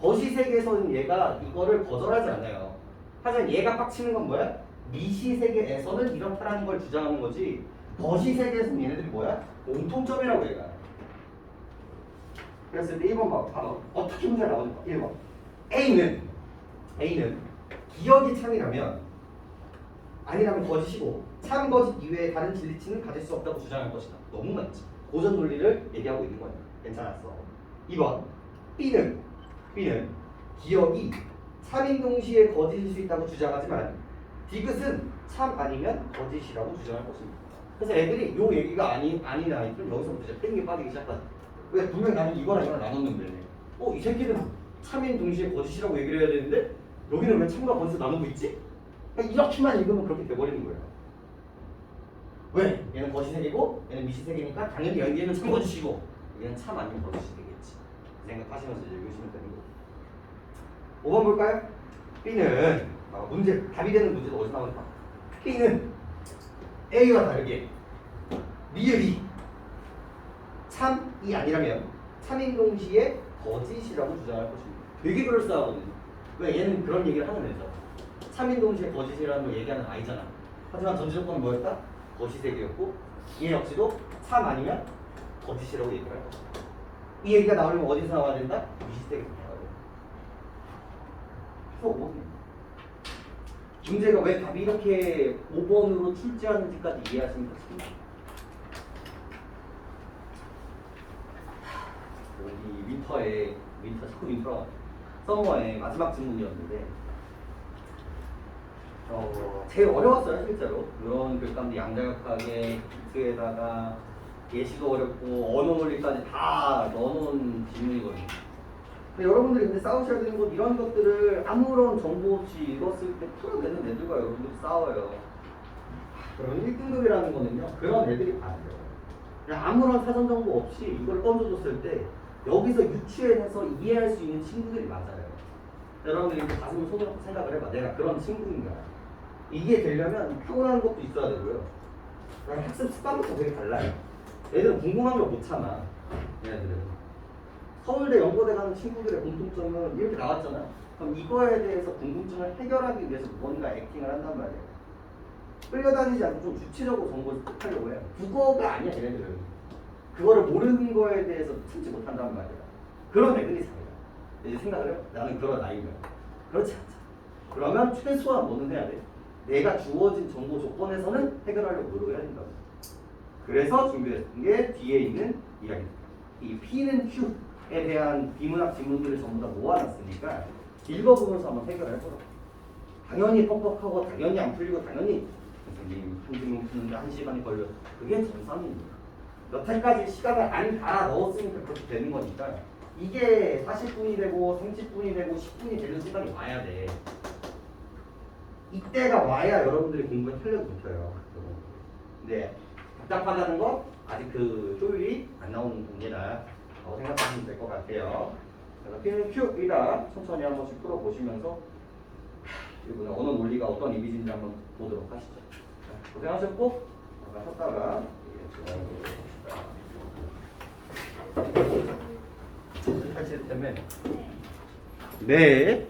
거시세계에서는 얘가 이거를 거절하지 않아요. 하지만 얘가 빡치는 건 뭐야? 미시세계에서는 이렇다라는 걸 주장하는 거지. 거시세계에서는 얘네들이 뭐야? 공통점이라고 얘가. 그래서 1번 봐봐. 어떻게 문제가 나오는가? 1번. A는 기억이 참이라면 아니라면 거짓이고 참 거짓 이외에 다른 진리치는 가질 수 없다고 주장할 것이다. 너무 맞지? 고전 논리를 얘기하고 있는 거야. 괜찮았어. 2번. B는 기억이 참인 동시에 거짓일 수 있다고 주장하지만 디귿은 참 아니면 거짓이라고 주장할 것입니다. 그래서 애들이 요 얘기가 아닌 아이들은 여기서부터 이제 땡겨 빠지기 시작하지. 왜 분명히 나는 이거랑 이거랑 나눴는데 이 새끼는 참인 동시에 거짓이라고 얘기를 해야 되는데 여기는 왜 참과 거짓을 나누고 있지? 그러니까 이렇게만 읽으면 그렇게 돼버리는 거예요. 왜? 얘는 거시세계고 얘는 미시세계니까 당연히 얘는 참 거짓이고 얘는 참 아니면 거짓이 되겠지. 그 생각하시면서 이제 읽으시면 되는 거고. 5번 볼까요? B는 문제 답이 되는 문제도 어디서 나오니까 B는 A와 다르게 리을이 참이 아니라면 참인 동시에 거짓이라고 주장할 것입니다. 되게 그럴싸하거든요. 왜? 얘는 그런 얘기를 하는 애죠. 참인 동시에 거짓이라는 걸 얘기하는 아이잖아. 하지만 전제 조건은 뭐였다? 거시세계였고 얘 역시도 참 아니면 거짓이라고 얘기를 할 것이다. 이 얘기가 나오려면 어디서 나와야 된다? 미시세계에서 나와야 된다. 그래서 5번. 문제가 왜 답이 이렇게 5번으로 출제하는지까지 이해하시면 좋습니다. 여기 윈터 서머의 마지막 질문이었는데 제일 어려웠어요 실제로. 이런 글감도 양자역학의 기트에다가 예시도 어렵고 언어 논리까지 다 넣어놓은 질문이거든요. 근데 여러분들이 근데 싸우셔야 되는 건 이런 것들을 아무런 정보 없이 읽었을 때 풀어내는 애들과 여러분들이 싸워요. 그럼 1등급이라는 거는요 그런 애들이 아니에요. 그냥 아무런 사전 정보 없이 이걸 던져줬을 때 여기서 유추해서 이해할 수 있는 친구들이 맞아요. 여러분들이 이제 가슴을 손으로 생각을 해봐. 내가 그런 친구인가. 이게 되려면 표현하는 것도 있어야 되고요. 학습 습관부터 되게 달라요. 얘들은 궁금한 걸 못 참아. 얘네들은. 서울대, 연고대 가는 친구들의 공통점은 이렇게 나왔잖아. 그럼 이거에 대해서 궁금증을 해결하기 위해서 뭔가 액팅을 한단 말이에요. 끌려다니지 않고 좀 구체적으로 정보를 습득하려고 해요. 국어가 아니야, 얘네들은. 그거를 모르는 거에 대해서 참지 못한단 말이야. 그런 애들이 사회야. 이제 생각을 해요. 나는 그런 아이면. 그렇지 않잖아. 그러면 최소한 뭐는 해야 돼? 내가 주어진 정보 조건에서는 해결하려고 노력을 해야 된다고. 그래서 준비했던 게 뒤에 있는 이야기. 이 P는 Q에 대한 비문학 지문들을 전부 다 모아놨으니까 읽어보면서 한번 해결을 해보라. 당연히 뻑뻑하고 당연히 안 풀리고 당연히 선생님 한 질문 푸는데 1시간이 걸려. 그게 정상입니다. 여태까지 시간을 안 다 넣었으니까 그렇게 되는 거니까 이게 40분이 되고 30분이 되고 10분이 되는 시간이 와야 돼. 이때가 와야 여러분들이 공부에 탄력이 붙어요. 근데 답답하다는 건 아직 그 효율이 안 나오는 겁니다. 라고 생각하시면 될 것 같아요. 그래서 P는 Q이다. 천천히 한 번씩 풀어보시면서 이번에 언어 논리가 어떤 이미지인지 한번 보도록 하시죠. 고생하셨고 아까 하다가 할수 때문에 네.